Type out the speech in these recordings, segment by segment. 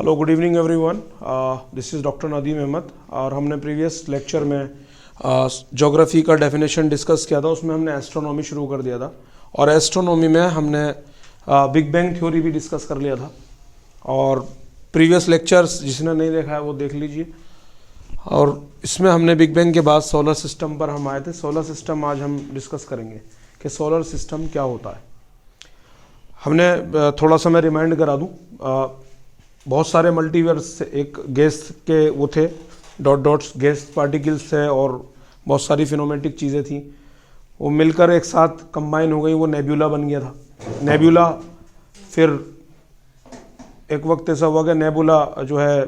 Hello, good evening everyone. This is doctor Nadeem Ahmed. और हमने previous lecture में ज्योग्राफी का डेफिनेशन डिस्कस किया था। उसमें हमने एस्ट्रोनॉमी शुरू कर दिया था और एस्ट्रोनॉमी में हमने बिग बैंग थ्योरी भी डिस्कस कर लिया था। और प्रीवियस लेक्चर्स जिसने नहीं देखा है वो देख लीजिए। और इसमें हमने बिग बैंग के बाद सोलर सिस्टम पर हम आए थे। सोलर सिस्टम आज हम डिस्कस करेंगे कि सोलर सिस्टम क्या होता है। हमने थोड़ा सा मैं रिमाइंड करा दूँ, बहुत सारे मल्टीवर्स, एक गैस के वो थे, डॉट्स गैस पार्टिकल्स थे और बहुत सारी फिनोमेटिक चीज़ें थी। वो मिलकर एक साथ कंबाइन हो गई, वो नेब्यूला बन गया था। नेब्यूला फिर एक वक्त ऐसा हुआ कि नेबुला जो है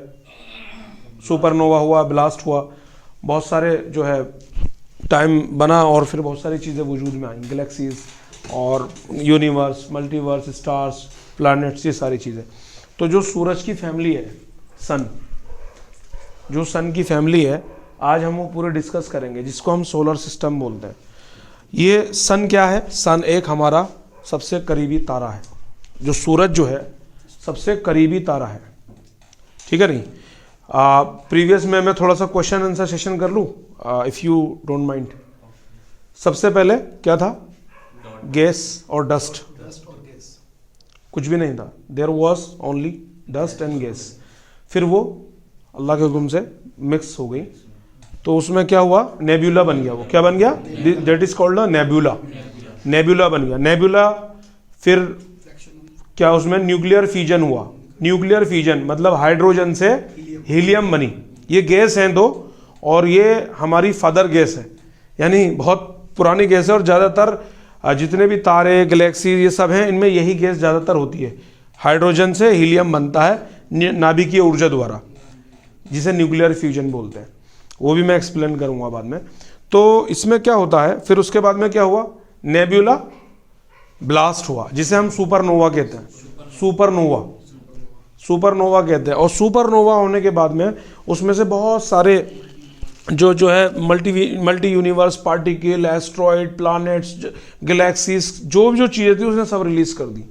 सुपरनोवा हुआ, ब्लास्ट हुआ, बहुत सारे जो है टाइम बना और फिर बहुत सारी चीज़ें वजूद में आई, गैलेक्सीज और यूनिवर्स, मल्टीवर्स, स्टार्स, प्लैनेट्स, ये सारी चीज़ें। तो जो सूरज की फैमिली है, सन, जो सन की फैमिली है, आज हम वो पूरे डिस्कस करेंगे, जिसको हम सोलर सिस्टम बोलते हैं। ये सन क्या है? सन एक हमारा सबसे करीबी तारा है। जो सूरज जो है सबसे करीबी तारा है, ठीक है नहीं? प्रीवियस में मैं थोड़ा सा क्वेश्चन आंसर सेशन कर लूँ, इफ़ यू डोंट माइंड। सबसे पहले क्या था? गैस और डस्ट, कुछ भी नहीं था। There was only dust and gas. फिर वो अल्लाह के हुक्म से मिक्स हो गई, तो उसमें क्या हुआ? नेब्यूला बन गया। वो क्या बन गया? That is called a nebula. Nebula बन गया। नेब्यूला फिर क्या, उसमें न्यूक्लियर फ्यूजन हुआ। न्यूक्लियर फ्यूजन मतलब हाइड्रोजन से हीलियम बनी। ये गैस हैं दो, और ये हमारी फादर गैस है, यानी बहुत पुरानी गैस है। और ज़्यादातर जितने भी तारे, गैलेक्सी, ये सब हैं, इनमें यही गैस ज़्यादातर होती है। हाइड्रोजन से हीलियम बनता है नाभिकीय ऊर्जा द्वारा, जिसे न्यूक्लियर फ्यूजन बोलते हैं। वो भी मैं एक्सप्लेन करूंगा बाद में। तो इसमें क्या होता है, फिर उसके बाद में क्या हुआ? नेब्यूला ब्लास्ट हुआ, जिसे हम सुपरनोवा कहते हैं। सुपरनोवा कहते हैं। और सुपरनोवा होने के बाद में उसमें से बहुत सारे जो है multi universe, particle, asteroid, planets, galaxies, जो चीज़ें थी उसने सब रिलीज कर दी।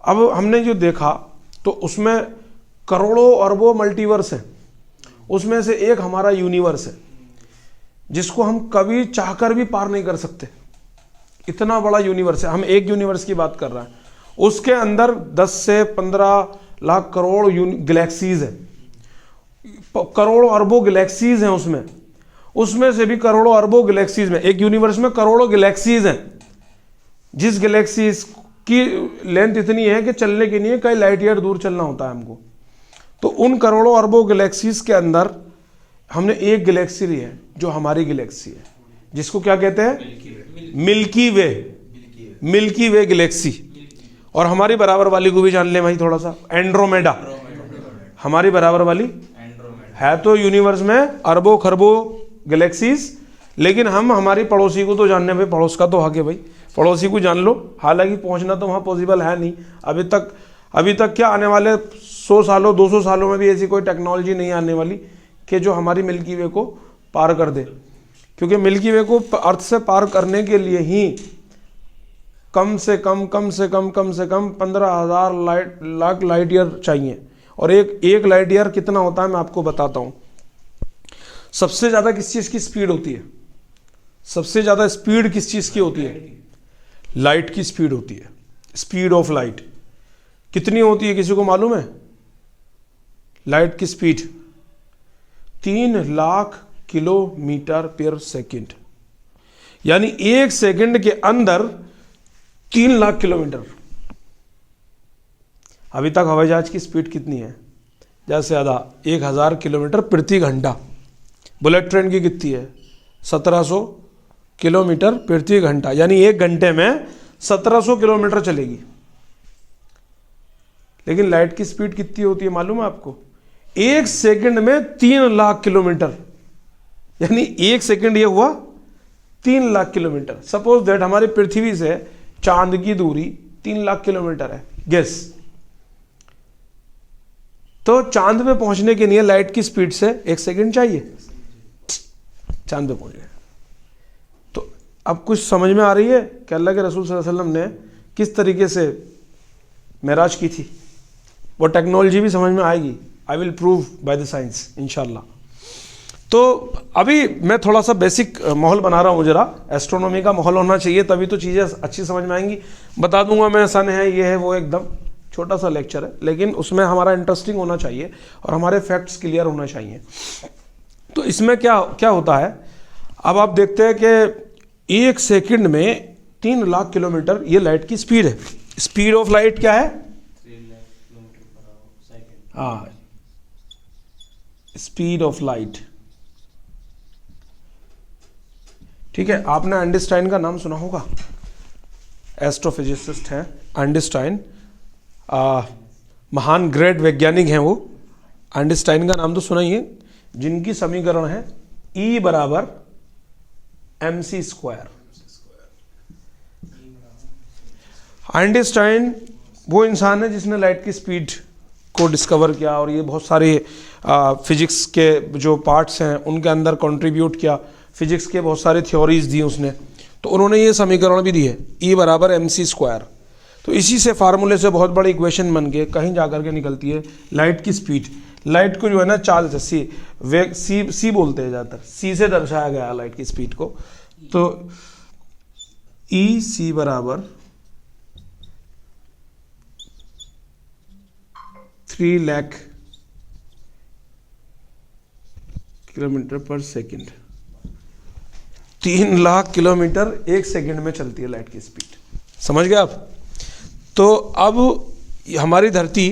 अब हमने जो देखा तो उसमें करोड़ों अरबों मल्टीवर्स हैं। उसमें से एक हमारा यूनिवर्स है, जिसको हम कभी चाहकर भी पार नहीं कर सकते। इतना बड़ा यूनिवर्स है। हम एक यूनिवर्स की बात कर रहे हैं, उसके अंदर 10 से 15 लाख करोड़ गैलेक्सीज हैं। करोड़ों अरबों गैलेक्सीज हैं उसमें से भी करोड़ों अरबों गैलेक्सीज में, एक यूनिवर्स में करोड़ों गैलेक्सीज हैं। जिस गैलेक्सीज की लेंथ इतनी है कि चलने के लिए कई लाइट ईयर दूर चलना होता है हमको। तो उन करोड़ों अरबों गैलेक्सीज के अंदर हमने एक गैलेक्सी ली है, जो हमारी गैलेक्सी है, जिसको क्या कहते हैं? मिल्की वे गैलेक्सी। और हमारी बराबर वाली को भी जान ले भाई थोड़ा सा, एंड्रोमेडा। हमारी बराबर वाली है तो यूनिवर्स में अरबों खरबों गैलेक्सीज, लेकिन हम हमारी पड़ोसी को तो जानने में, पड़ोस का तो हक है भाई, पड़ोसी को जान लो। हालांकि पहुंचना तो वहां पॉसिबल है नहीं अभी तक क्या, आने वाले 100 सालों 200 सालों में भी ऐसी कोई टेक्नोलॉजी नहीं आने वाली कि जो हमारी मिल्की वे को पार कर दे। क्योंकि मिल्की वे को अर्थ से पार करने के लिए ही कम से कम 15,000 लाख लाइट ईयर चाहिए। और एक लाइट ईयर कितना होता है मैं आपको बताता हूं। सबसे ज्यादा किस चीज की स्पीड होती है? सबसे ज्यादा स्पीड किस चीज की होती है? लाइट की स्पीड होती है। स्पीड ऑफ लाइट कितनी होती है, किसी को मालूम है? लाइट की स्पीड 3 लाख किलोमीटर पर सेकेंड, यानी एक सेकंड के अंदर 3 लाख किलोमीटर। अभी तक हवाई जहाज की स्पीड कितनी है? ज़्यादा से ज़्यादा 1000 किलोमीटर प्रति घंटा। बुलेट ट्रेन की कितनी है? 1700 किलोमीटर प्रति घंटा, यानी एक घंटे में 1700 किलोमीटर चलेगी। लेकिन लाइट की स्पीड कितनी होती है मालूम है आपको? एक सेकंड में 3 लाख किलोमीटर, यानी एक सेकंड ये हुआ 3 लाख किलोमीटर। सपोज दैट हमारी पृथ्वी से चांद की दूरी 3 लाख किलोमीटर है, गेस। तो चांद पे पहुंचने के लिए लाइट की स्पीड से 1 सेकंड चाहिए, चांद पे पहुंच गए। तो अब कुछ समझ में आ रही है कि अल्लाह के रसूल सल्लल्लाहु अलैहि वसल्लम ने किस तरीके से मेराज की थी। वो टेक्नोलॉजी भी समझ में आएगी। I will prove by the science इंशाल्लाह। तो अभी मैं थोड़ा सा बेसिक माहौल बना रहा हूँ, जरा एस्ट्रोनॉमी का माहौल होना चाहिए, तभी तो चीज़ें अच्छी समझ में आएंगी। बता दूंगा मैं सन है, ये है, वो, एकदम छोटा सा लेक्चर है, लेकिन उसमें हमारा इंटरेस्टिंग होना चाहिए और हमारे फैक्ट्स क्लियर होना चाहिए। तो इसमें क्या क्या होता है, अब आप देखते हैं कि 1 सेकंड में 3 लाख किलोमीटर ये लाइट की स्पीड है। स्पीड ऑफ लाइट क्या है? 3 लाख किलोमीटर/सेकंड। हाँ, स्पीड ऑफ लाइट। ठीक है, आपने आइंस्टाइन का नाम सुना होगा, एस्ट्रोफिजिसिस्ट हैं आइंस्टाइन, महान ग्रेट वैज्ञानिक हैं वो। आइंस्टाइन का नाम तो सुना ही है, जिनकी समीकरण है E बराबर mc²। आइंस्टाइन वो इंसान है जिसने लाइट की स्पीड को डिस्कवर किया और ये बहुत सारे फिजिक्स के जो पार्ट्स हैं उनके अंदर कंट्रीब्यूट किया, फिजिक्स के बहुत सारे थ्योरीज दी उसने। तो उन्होंने ये समीकरण भी दी है E बराबर mc²। तो इसी से फार्मूले से बहुत बड़ी इक्वेशन बन के कहीं जाकर के निकलती है लाइट की स्पीड। लाइट को जो है ना चाल से सी बोलते हैं ज़्यादातर, सी से दर्शाया गया है लाइट की स्पीड को। तो E बराबर 3 लाख किलोमीटर/सेकंड। 3 लाख किलोमीटर 1 सेकंड में चलती है लाइट की स्पीड, समझ गए आप? तो अब हमारी धरती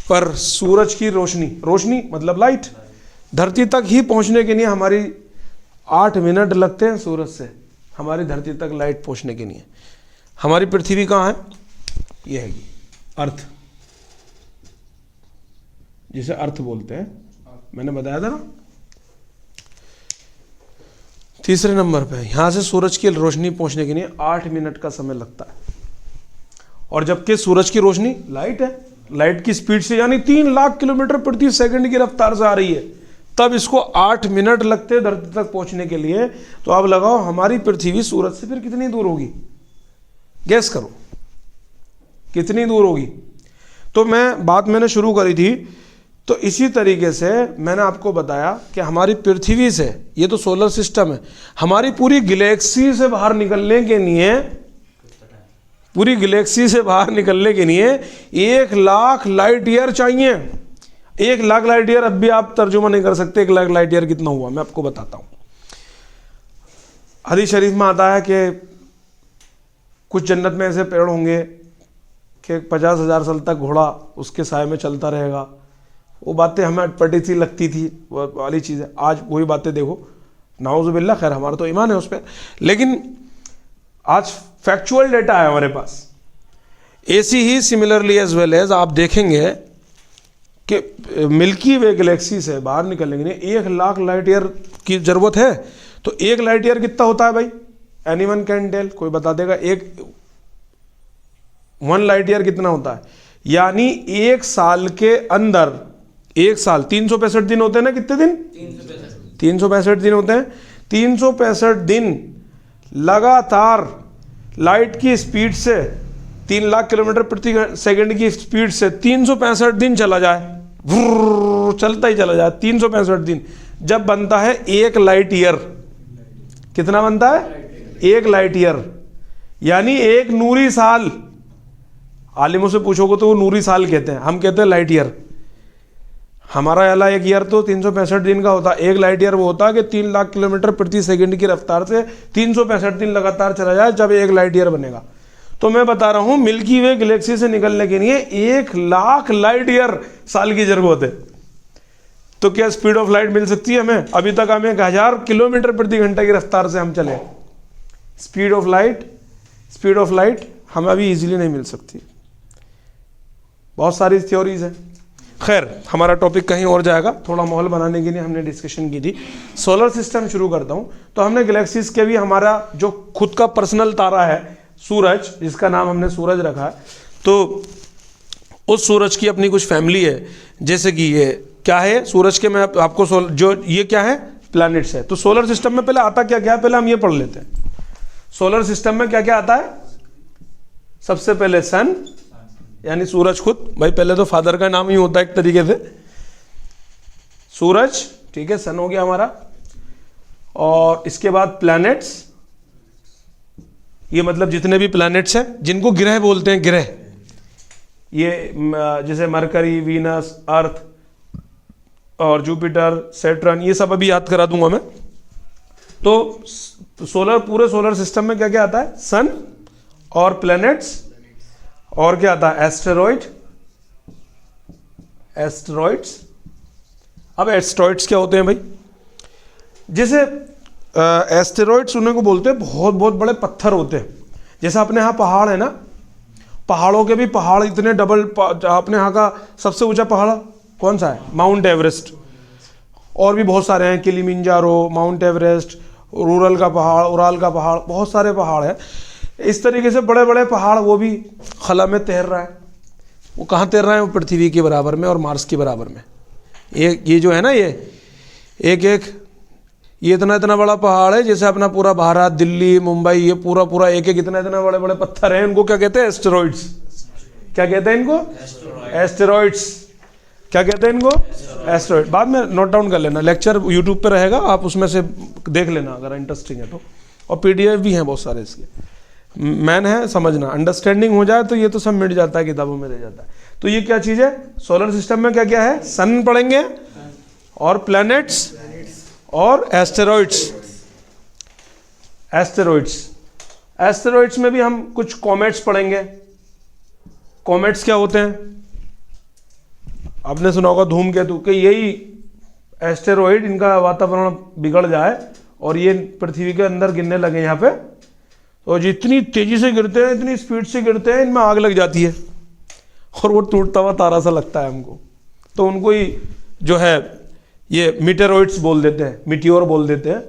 पर सूरज की रोशनी मतलब लाइट धरती तक ही पहुंचने के लिए हमारी 8 मिनट लगते हैं सूरज से हमारी धरती तक लाइट पहुंचने के लिए। हमारी पृथ्वी कहाँ है? ये है अर्थ, जिसे अर्थ बोलते हैं, मैंने बताया था ना। तीसरे नंबर पे यहां से सूरज की रोशनी पहुंचने के लिए 8 मिनट का समय लगता है, और जबकि सूरज की रोशनी लाइट है, लाइट की स्पीड से यानी 3 लाख किलोमीटर प्रति सेकंड की रफ्तार से आ रही है, तब इसको 8 मिनट लगते हैं धरती तक पहुंचने के लिए। तो आप लगाओ हमारी पृथ्वी सूरज से फिर कितनी दूर होगी, गैस करो कितनी दूर होगी। तो मैंने शुरू करी थी, तो इसी तरीके से मैंने आपको बताया कि हमारी पृथ्वी से, ये तो सोलर सिस्टम है, हमारी पूरी गैलेक्सी से बाहर निकलने के लिए, पूरी गैलेक्सी से बाहर निकलने के लिए 1 लाख लाइट ईयर चाहिए। 1 लाख लाइट ईयर अब भी आप तर्जुमा नहीं कर सकते 1 लाख लाइट ईयर कितना हुआ, मैं आपको बताता हूं। हदीस शरीफ में आता है कि कुछ जन्नत में ऐसे पेड़ होंगे कि 50,000 साल तक घोड़ा उसके साए में चलता रहेगा। वो बातें हमें अटपटी सी लगती थी, वो वाली चीज़ है। आज वही बातें देखो, नाउज़ुबिल्लाह, खैर हमारा तो ईमान है उस पर, लेकिन आज फैक्चुअल डेटा है हमारे पास। ऐसी ही सिमिलरली एज वेल एज आप देखेंगे कि मिल्की वे गैलेक्सी से बाहर निकलने के लिए 1 लाख लाइट ईयर की ज़रूरत है। तो 1 लाइट ईयर कितना होता है भाई? एनीवन कैन टेल, कोई बता देगा? 1 लाइट ईयर कितना होता है? यानी 1 साल के अंदर, 1 साल 365 दिन होते हैं ना, कितने दिन? 365 दिन होते हैं। 365 दिन लगातार लाइट की स्पीड से 3 लाख किलोमीटर प्रति सेकंड की स्पीड से 365 दिन चला जाए, चलता ही चला जाए 365 दिन, जब बनता है 1 लाइट ईयर। कितना बनता है? 1 लाइट ईयर, यानी 1 नूरी साल। आलिमों से पूछोगे तो वो नूरी साल कहते हैं, हम कहते हैं लाइट ईयर। हमारा वाला 1 ईयर तो 365 दिन का होता है, 1 लाइट ईयर वो होता है कि 3 लाख किलोमीटर प्रति सेकंड की रफ्तार से 365 दिन लगातार चला जाए, जब 1 लाइट ईयर बनेगा। तो मैं बता रहा हूं मिल्की वे गैलेक्सी से निकलने के लिए 1 लाख लाइट ईयर साल की जरूरत है। तो क्या स्पीड ऑफ लाइट मिल सकती है हमें? अभी तक हमें 1000 किलोमीटर प्रति घंटे की रफ्तार से हम चले। स्पीड ऑफ लाइट हमें अभी इजीली नहीं मिल सकती, बहुत सारी थ्योरीज है। खैर, हमारा टॉपिक कहीं और जाएगा, थोड़ा माहौल बनाने के लिए हमने डिस्कशन की थी। सोलर सिस्टम शुरू करता हूं। तो हमने गैलेक्सीज के भी, हमारा जो खुद का पर्सनल तारा है सूरज, जिसका नाम हमने सूरज रखा है, तो उस सूरज की अपनी कुछ फैमिली है। जैसे कि ये क्या है सूरज के, मैं आपको जो ये क्या है, प्लैनेट्स है। तो सोलर सिस्टम में पहले आता क्या क्या है, पहले हम ये पढ़ लेते हैं। सोलर सिस्टम में क्या क्या आता है? सबसे पहले सन, यानी सूरज खुद, भाई पहले तो फादर का नाम ही होता है एक तरीके से, सूरज, ठीक है, सन हो गया हमारा। और इसके बाद प्लैनेट्स, ये मतलब जितने भी प्लैनेट्स हैं जिनको ग्रह बोलते हैं, ग्रह, ये जैसे मरकरी, वीनस, अर्थ और जुपिटर, सैटर्न, ये सब अभी याद करा दूंगा मैं। तो पूरे सोलर सिस्टम में क्या क्या आता है, सन और प्लैनेट्स, और क्या आता है, एस्टेरॉइड्स। अब एस्टेरॉइड्स क्या होते हैं भाई, जैसे एस्टेरॉइड्स उन्हें को बोलते हैं, बहुत बहुत बड़े पत्थर होते हैं। जैसे अपने यहाँ पहाड़ है ना, पहाड़ों के भी पहाड़ इतने डबल, अपने यहाँ का सबसे ऊंचा पहाड़ कौन सा है, माउंट एवरेस्ट, और भी बहुत सारे हैं, किलिमिंजारो, माउंट एवरेस्ट, उराल का पहाड़, बहुत सारे पहाड़ हैं। इस तरीके से बड़े बड़े पहाड़, वो भी खला में तैर रहा है। वो कहाँ तैर रहा है, वो पृथ्वी के बराबर में और मार्स के बराबर में। ये जो है ना, ये इतना बड़ा पहाड़ है, जैसे अपना पूरा भारत, दिल्ली, मुंबई, ये पूरा एक इतना बड़े बड़े पत्थर हैं। इनको क्या कहते हैं, एस्टेरॉइड्स। क्या कहते हैं इनको, एस्टेरॉइड्स। क्या कहते हैं इनको, एस्टेरॉइड। बाद में नोट डाउन कर लेना, लेक्चर यूट्यूब पे रहेगा, आप उसमें से देख लेना अगर इंटरेस्टिंग है तो। और पीडीएफ भी हैं बहुत सारे इसके। मैन है समझना, अंडरस्टैंडिंग हो जाए तो ये तो सब मिट जाता है, किताबों में रह जाता है। तो ये क्या चीज़ है, सोलर सिस्टम में क्या क्या है, सन पढ़ेंगे और प्लैनेट्स और एस्टेरॉइड्स में भी हम कुछ कॉमेट्स पढ़ेंगे। कॉमेट्स क्या होते हैं, आपने सुना होगा धूमकेतु, कि यही एस्टेरॉइड, इनका वातावरण बिगड़ जाए और ये पृथ्वी के अंदर गिरने लगे यहाँ पे, तो जितनी तेजी से गिरते हैं, इतनी स्पीड से गिरते हैं, इनमें आग लग जाती है और वो टूटता हुआ तारा सा लगता है हमको। तो उनको ही जो है ये मीटेरॉइड्स बोल देते हैं, मीटियोर बोल देते हैं।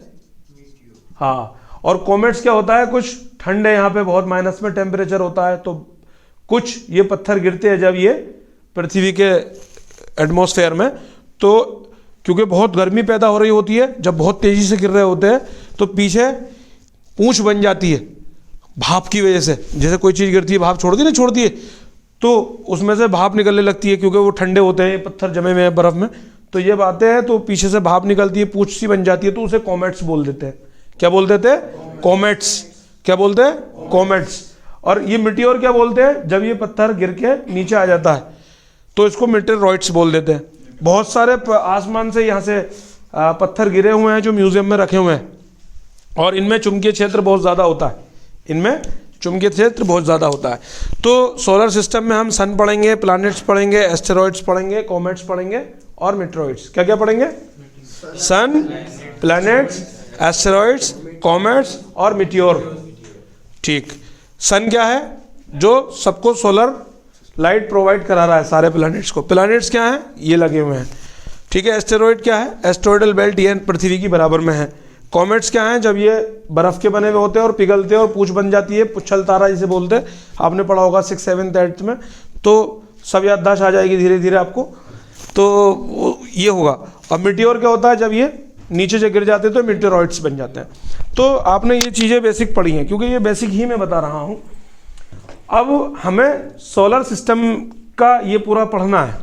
हाँ, और कॉमेट्स क्या होता है, कुछ ठंडे यहाँ पे बहुत माइनस में टेम्परेचर होता है, तो कुछ ये पत्थर गिरते हैं जब ये पृथ्वी के एटमॉस्फेयर में, तो क्योंकि बहुत गर्मी पैदा हो रही होती है, जब बहुत तेजी से गिर रहे होते हैं तो पीछे पूंछ बन जाती है भाप की वजह से। जैसे कोई चीज़ गिरती है, भाप छोड़ती है तो उसमें से भाप निकलने लगती है, क्योंकि वो ठंडे होते हैं, पत्थर जमे हुए हैं बर्फ में, तो ये बातें हैं, तो पीछे से भाप निकलती है, पूंछ सी बन जाती है, तो उसे कॉमेट्स बोल देते हैं। क्या बोल देते हैं, कॉमेट्स। क्या बोलते हैं, कॉमेट्स। और ये मिटियोर क्या बोलते हैं, जब ये पत्थर गिर के नीचे आ जाता है तो इसको मीटेरॉइड्स बोल देते हैं। बहुत सारे आसमान से यहाँ से पत्थर गिरे हुए हैं जो म्यूजियम में रखे हुए हैं, और इनमें चुंबकीय क्षेत्र बहुत ज़्यादा होता है, इनमें चुंबकीय क्षेत्र बहुत ज़्यादा होता है। तो सोलर सिस्टम में हम सन पढ़ेंगे, प्लैनेट्स पढ़ेंगे, एस्टेरॉइड्स पढ़ेंगे, कॉमेट्स पढ़ेंगे और मीटेरॉइड्स। क्या क्या पढ़ेंगे, सन, प्लैनेट्स, एस्टेरॉइड्स, कॉमेट्स और मीटियोर। ठीक, सन क्या है, जो सबको सोलर लाइट प्रोवाइड करा रहा है, सारे प्लैनेट्स को। प्लैनेट्स क्या हैं, ये लगे हुए हैं, ठीक है। एस्टेरॉइड क्या है, एस्टेरॉइडल बेल्ट, ये पृथ्वी की बराबर में है। कॉमेट्स क्या हैं, जब ये बर्फ के बने हुए होते हैं और पिघलते हैं और पूंछ बन जाती है, पुच्छल तारा जिसे बोलते हैं, आपने पढ़ा होगा 6th 7th 8th में, तो सब याददाश्त आ जाएगी धीरे धीरे आपको, तो ये होगा। अब मीटियोर क्या होता है, जब ये नीचे से गिर जाते हैं तो मीटेरॉइड्स बन जाते हैं। तो आपने ये चीज़ें बेसिक पढ़ी हैं, क्योंकि ये बेसिक ही मैं बता रहा हूँ। अब हमें सोलर सिस्टम का ये पूरा पढ़ना है,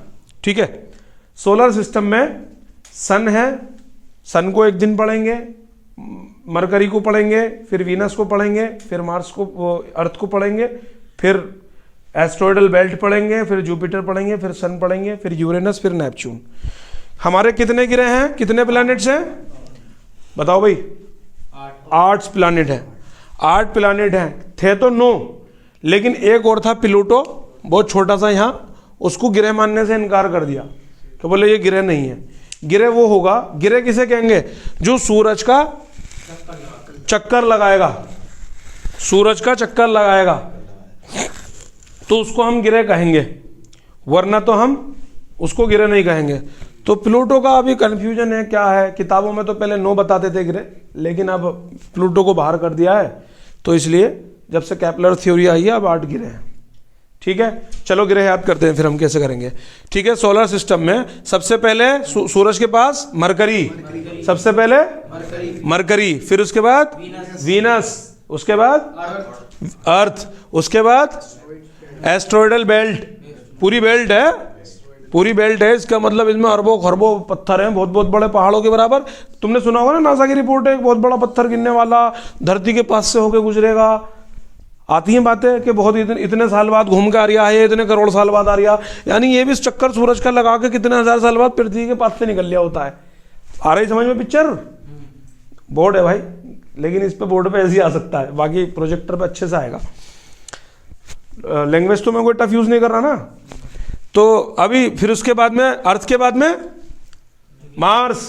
ठीक है। सोलर सिस्टम में सन है, सन को एक दिन पढ़ेंगे, मरकरी को पढ़ेंगे, फिर वीनस को पढ़ेंगे, फिर मार्स को, अर्थ को पढ़ेंगे, फिर एस्ट्रॉयडल बेल्ट पढ़ेंगे, फिर जुपिटर पढ़ेंगे, फिर सन पढ़ेंगे, फिर यूरेनस, फिर नेपच्यून। हमारे कितने ग्रह हैं, कितने प्लैनेट्स हैं, बताओ भाई। 8 प्लैनेट हैं। 8 प्लैनेट हैं, थे तो 9, लेकिन एक और था प्लूटो, बहुत छोटा सा यहाँ, उसको ग्रह मानने से इनकार कर दिया कि बोले ये ग्रह नहीं है। ग्रह वो होगा, ग्रह किसे कहेंगे, जो सूरज का चक्कर लगाएगा, सूरज का चक्कर लगाएगा तो उसको हम ग्रह कहेंगे, वरना तो हम उसको ग्रह नहीं कहेंगे। तो प्लूटो का अभी कंफ्यूजन है, क्या है, किताबों में तो पहले 9 बताते थे ग्रह, लेकिन अब प्लूटो को बाहर कर दिया है, तो इसलिए जब से केपलर थ्योरी आई है अब 8 ग्रह हैं, ठीक है। चलो ग्रह याद करते हैं, फिर हम कैसे करेंगे, ठीक है। सोलर सिस्टम में सबसे पहले सूरज के पास मरकरी, सबसे पहले मरकरी, फिर उसके बाद वीनस, उसके बाद अर्थ, उसके बाद एस्ट्रॉयडल बेल्ट, पूरी बेल्ट है, पूरी बेल्ट है, इसका मतलब इसमें अरबों खरबों पत्थर हैं, बहुत बहुत बड़े पहाड़ों के बराबर। तुमने सुना होगा ना नासा की रिपोर्ट है, एक बहुत बड़ा पत्थर गिरने वाला धरती के पास से होकर गुजरेगा। आती हैं बातें कि बहुत इतने साल बाद घूम के आ रहा है, इतने करोड़ साल बाद आ रहा, यानी ये भी इस चक्कर सूरज का लगा के कितने हजार साल बाद पृथ्वी के पास से निकल लिया होता है। आ रही समझ में पिक्चर? बोर्ड है भाई, लेकिन इस पे बोर्ड पे ऐसे ही आ सकता है, बाकी प्रोजेक्टर पे अच्छे से आएगा। लैंग्वेज तो मैं कोई टफ यूज नहीं कर रहा ना। तो अभी फिर उसके बाद में अर्थ के बाद में मार्स,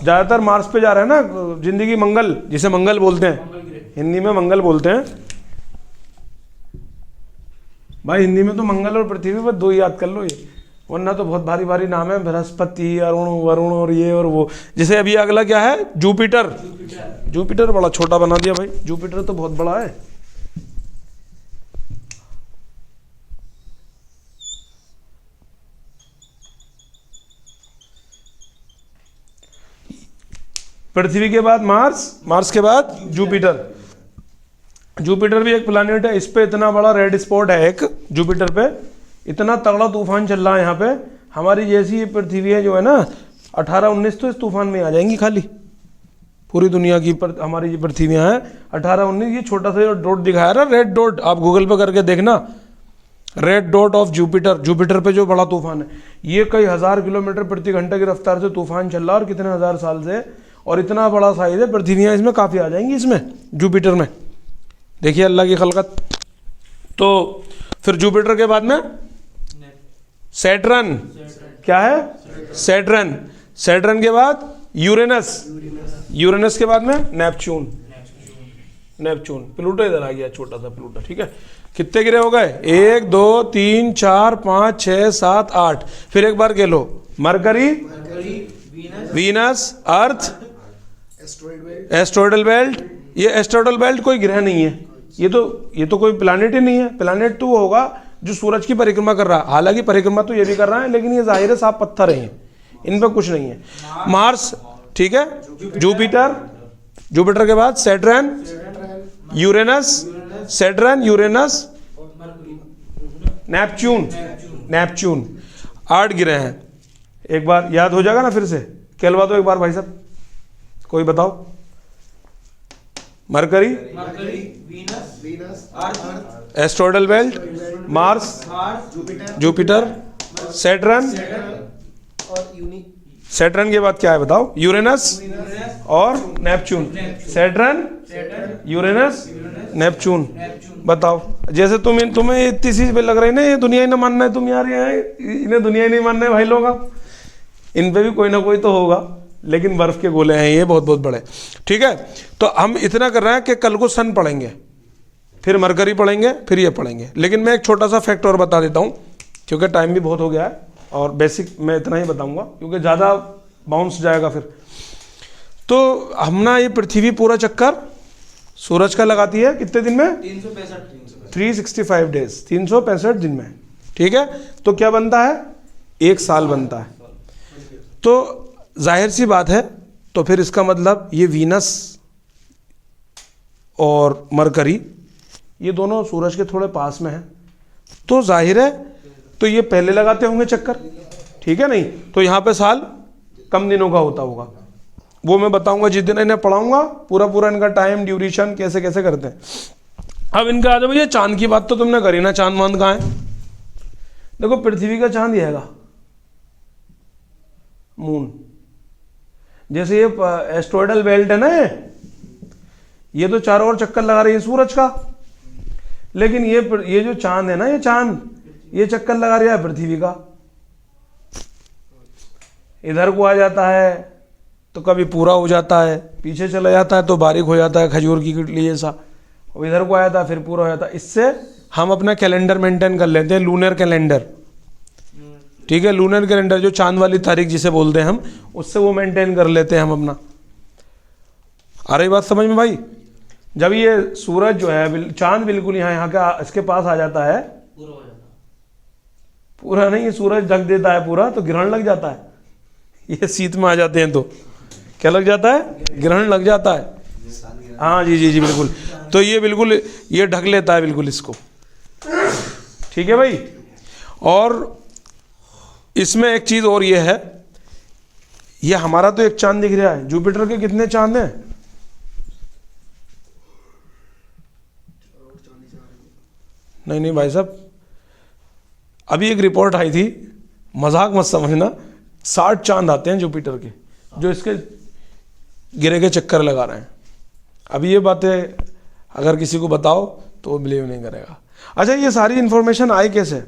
ज्यादातर मार्स पे जा रहा है ना जिंदगी, मंगल जिसे मंगल बोलते हैं, हिंदी में मंगल बोलते हैं भाई। हिंदी में तो मंगल और पृथ्वी पर दो ही याद कर लो ये, वरना तो बहुत भारी भारी नाम है, बृहस्पति, अरुण, वरुण और ये और वो। जैसे अभी अगला क्या है, जुपिटर। जुपिटर बड़ा छोटा बना दिया भाई, जुपिटर तो बहुत बड़ा है। पृथ्वी के बाद मार्स, मार्स के बाद जुपिटर। जुपिटर भी एक प्लैनेट है, इस पे इतना बड़ा रेड स्पॉट है एक, जुपिटर पे इतना तगड़ा तूफान चल रहा है यहाँ पे। हमारी जैसी ये पृथ्वी है जो है ना 18-19 तो इस तूफान में आ जाएंगी खाली, पूरी दुनिया की हमारी ये पृथ्वियाँ हैं 18-19। ये छोटा सा डॉट दिखाया ना, रेड डॉट, आप गूगल पे करके देखना, red dot of Jupiter. Jupiter पे जो बड़ा तूफान है, ये कई हजार किलोमीटर प्रति घंटे की रफ्तार से तूफान चल रहा है और कितने हजार साल से, और इतना बड़ा साइज है। पृथ्वियाँ इसमें काफ़ी आ जाएंगी इसमें, जुपिटर में। देखिए अल्लाह की खलकत। तो फिर जुपिटर के बाद में सैटर्न, क्या है, सैटर्न। सैटर्न के बाद यूरेनस, यूरेनस के बाद में नेपच्यून, नेपच्यून। प्लूटो इधर आ गया, छोटा सा प्लूटो, ठीक है। कितने गिरे हो गए, 1 2 3 4 5 6 7 8। फिर एक बार कह लो, मरकरी, वीनस, अर्थ, एस्ट्रोइडल बेल्ट। ये एस्ट्रोइडल बेल्ट कोई ग्रह नहीं है, ये तो कोई प्लैनेट ही नहीं है। प्लैनेट तो वो होगा जो सूरज की परिक्रमा कर रहा है, हालांकि परिक्रमा तो ये भी कर रहा है, लेकिन ये जाहिर है साफ पत्थर है, इन पर कुछ नहीं है। मार्स, ठीक है, जुपिटर, जुपिटर के बाद Saturn, Uranus, Saturn, Uranus, Neptune, Neptune. 8 ग्रह हैं। एक बार याद हो जाएगा ना, फिर से कहलवा दो एक बार भाई साहब, कोई बताओ। Mercury, asteroidal belt, Mars, Jupiter, Saturn, Saturn के बाद क्या है बताओ, यूरेनस और नेपच्यून। Saturn, Uranus, Neptune. बताओ, जैसे तुम्हें इतनी चीज पे लग रही ना ये दुनिया ही ना मानना है, तुम यार इन्हें दुनिया ही नहीं मानना है भाई लोग। अब इन पे भी कोई ना कोई तो होगा, लेकिन बर्फ के गोले हैं ये बहुत बहुत बड़े, ठीक है। तो हम इतना कर रहे हैं कि कल को सन पढ़ेंगे, फिर मरकरी पढ़ेंगे, फिर ये पढ़ेंगे। लेकिन मैं एक छोटा सा फैक्ट और बता देता हूँ, क्योंकि टाइम भी बहुत हो गया है, और बेसिक मैं इतना ही बताऊंगा क्योंकि ज़्यादा बाउंस जाएगा फिर। तो हम ना ये पृथ्वी पूरा चक्कर सूरज का लगाती है कितने दिन में, 365 डेज, 365 दिन में, ठीक है। तो क्या बनता है, 1 साल बनता है। तो जाहिर सी बात है, तो फिर इसका मतलब ये वीनस और मरकरी ये दोनों सूरज के थोड़े पास में हैं, तो जाहिर है तो ये पहले लगाते होंगे चक्कर, ठीक है। नहीं तो यहाँ पे साल कम दिनों का होता होगा, वो मैं बताऊंगा जिस दिन इन्हें पढ़ाऊंगा, पूरा पूरा इनका टाइम ड्यूरेशन कैसे कैसे करते हैं। अब इनका आ जाओ भैया, चांद की बात तो तुमने करी ना, चांद वांद कहाँ है। देखो पृथ्वी का चांद ये हैगा मून। जैसे ये एस्ट्रोइडल बेल्ट है ना, ये तो चारों ओर चक्कर लगा रही है सूरज का, लेकिन ये जो चांद है ना, ये चांद ये चक्कर लगा रहा है पृथ्वी का। इधर को आ जाता है तो कभी पूरा हो जाता है, पीछे चला जाता है तो बारीक हो जाता है खजूर की गिटली जैसा, और इधर को आ जाता है फिर पूरा हो जाता है। इससे हम अपना कैलेंडर मेंटेन कर लेते हैं, लूनर कैलेंडर, ठीक है। लूनर कैलेंडर जो चांद वाली तारीख जिसे बोलते हैं हम, उससे वो मेंटेन कर लेते हैं हम अपना। आ रही बात समझ में भाई। जब ये सूरज जो है, चांद बिल्कुल यहाँ का इसके पास आ जाता है, पूरा हो जाता है, पूरा नहीं, ये सूरज ढक देता है पूरा, तो ग्रहण लग जाता है। ये शीत में आ जाते हैं तो क्या लग जाता है, ग्रहण लग जाता है। हाँ जी जी जी बिल्कुल। तो ये बिल्कुल ये ढक लेता है बिल्कुल इसको, ठीक है भाई। और इसमें एक चीज़ और ये है, ये हमारा तो एक चांद दिख रहा है, जुपिटर के कितने चांद हैं? नहीं नहीं भाई साहब, अभी एक रिपोर्ट आई थी, मजाक मत समझना, 60 चांद आते हैं जुपिटर के, जो इसके गिरे के चक्कर लगा रहे हैं। अभी ये बातें अगर किसी को बताओ तो वो बिलीव नहीं करेगा। अच्छा, ये सारी इन्फॉर्मेशन आई कैसे,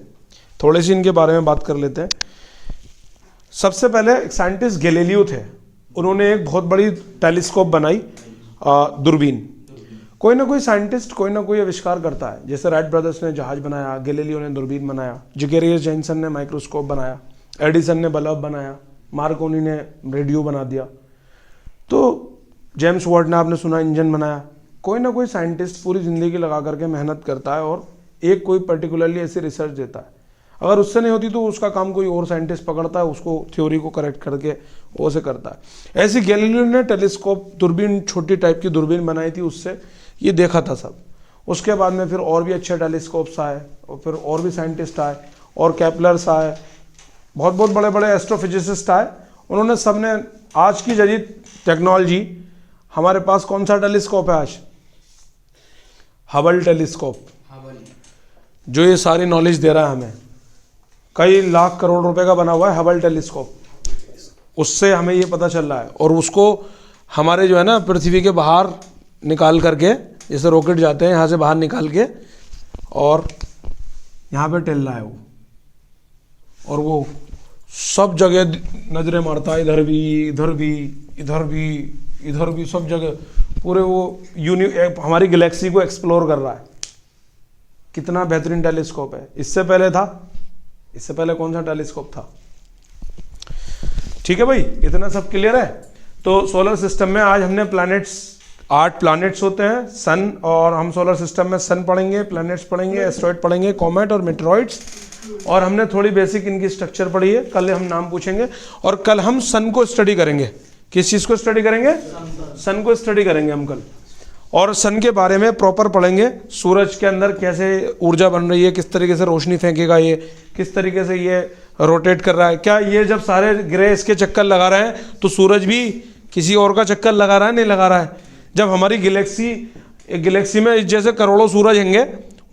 थोड़ी सी इनके बारे में बात कर लेते हैं। सबसे पहले एक साइंटिस्ट गैलीलियो थे, उन्होंने एक बहुत बड़ी टेलीस्कोप बनाई, दूरबीन। कोई ना कोई साइंटिस्ट कोई ना कोई आविष्कार करता है, जैसे राइट ब्रदर्स ने जहाज बनाया, गैलीलियो ने दूरबीन बनाया, जिकेरियस जेनसन ने माइक्रोस्कोप बनाया, एडिसन ने बल्ब बनाया, मार्कोनी ने रेडियो बना दिया, तो जेम्स वाट ने आपने सुना इंजन बनाया। कोई ना कोई साइंटिस्ट पूरी ज़िंदगी लगा करके मेहनत करता है और एक कोई पर्टिकुलरली ऐसी रिसर्च देता है। अगर उससे नहीं होती तो उसका काम कोई और साइंटिस्ट पकड़ता है, उसको थ्योरी को करेक्ट करके वो से करता है। ऐसी गैलीलियो ने टेलीस्कोप दूरबीन, छोटी टाइप की दूरबीन बनाई थी, उससे ये देखा था सब। उसके बाद में फिर और भी अच्छे टेलीस्कोप्स आए और फिर और भी साइंटिस्ट आए और केपलर्स आए, बहुत बहुत बड़े बड़े एस्ट्रोफिजिसिस्ट आए। उन्होंने सब ने आज की जदीद टेक्नोलॉजी, हमारे पास कौन सा टेलीस्कोप है आज? हबल टेलीस्कोप, जो ये सारी नॉलेज दे रहा है हमें, कई लाख करोड़ रुपए का बना हुआ है हबल टेलीस्कोप। उससे हमें ये पता चल रहा है और उसको हमारे जो है ना पृथ्वी के बाहर निकाल करके, जैसे रॉकेट जाते हैं यहाँ से बाहर निकाल के और यहाँ पे टेल रहा है वो, और वो सब जगह नजरें मारता है, इधर भी इधर भी इधर भी इधर भी, सब जगह पूरे वो हमारी गैलेक्सी को एक्सप्लोर कर रहा है। कितना बेहतरीन टेलीस्कोप है। इससे पहले था, इससे पहले कौन सा टेलीस्कोप था? ठीक है भाई, इतना सब क्लियर है। तो सोलर सिस्टम में आज हमने प्लैनेट्स, 8 प्लैनेट्स होते हैं, सन, और हम सोलर सिस्टम में सन पढ़ेंगे, प्लैनेट्स पढ़ेंगे, एस्ट्रॉइड पढ़ेंगे, कॉमेट और मेटेरॉइड्स, और हमने थोड़ी बेसिक इनकी स्ट्रक्चर पढ़ी है। कल हम नाम पूछेंगे और कल हम सन को स्टडी करेंगे। किस चीज़ को स्टडी करेंगे? सन को स्टडी करेंगे हम कल, और सन के बारे में प्रॉपर पढ़ेंगे। सूरज के अंदर कैसे ऊर्जा बन रही है, किस तरीके से रोशनी फेंकेगा ये, किस तरीके से ये रोटेट कर रहा है, क्या ये जब सारे ग्रह इसके चक्कर लगा रहे हैं तो सूरज भी किसी और का चक्कर लगा रहा है? नहीं लगा रहा है। जब हमारी गैलेक्सी में जैसे करोड़ों सूरज होंगे,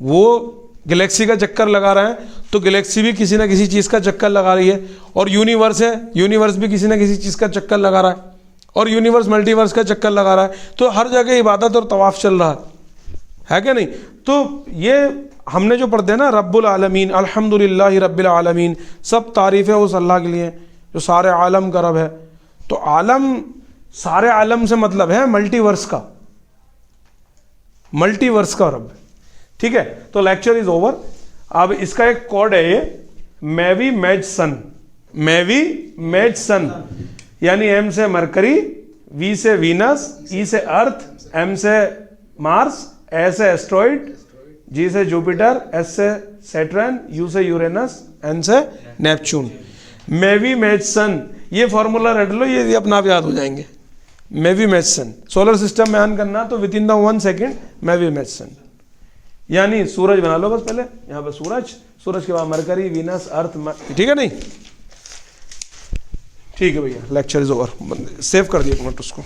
वो गैलेक्सी का चक्कर लगा रहे हैं, तो गैलेक्सी भी किसी ना किसी चीज़ का चक्कर लगा रही है। और यूनिवर्स है, यूनिवर्स भी किसी ना किसी चीज़ का चक्कर लगा रहा है, और यूनिवर्स मल्टीवर्स का चक्कर लगा रहा है। तो हर जगह इबादत और तवाफ चल रहा है क्या नहीं? तो ये हमने जो पढ़ते हैं ना, रब्बुल आलमीन, अल्हम्दुलिल्लाहि रब्बिल आलमीन, सब तारीफ़ है उस अल्लाह के लिए जो सारे आलम का रब है। तो आलम, सारे आलम से मतलब है मल्टीवर्स का, मल्टीवर्स का रब। ठीक है, तो लेक्चर इज ओवर। अब इसका एक कोड है ये, मैवी मैच सन, मैवी मैच सन, यानी एम से मरकरी, वी से वीनस, ई से अर्थ, एम से मार्स, ए से एस्ट्रॉइड, जी से जुपिटर, एस से सैटर्न, यू से यूरेनस, एन से नेपच्यून। मैवी मैच सन, ये फॉर्मूला रट लो, ये अपना आप याद हो जाएंगे। मैवी मैच सन, सोलर सिस्टम में ऑन करना तो विद इन द 1 सेकेंड मैवी मैच सन, यानी सूरज बना लो बस पहले, यहाँ पे सूरज, सूरज के बाद मरकरी, वीनस, अर्थ, ठीक है नहीं? ठीक है भैया, लेक्चर इज ओवर। सेव कर दिया 1 मिनट उसको।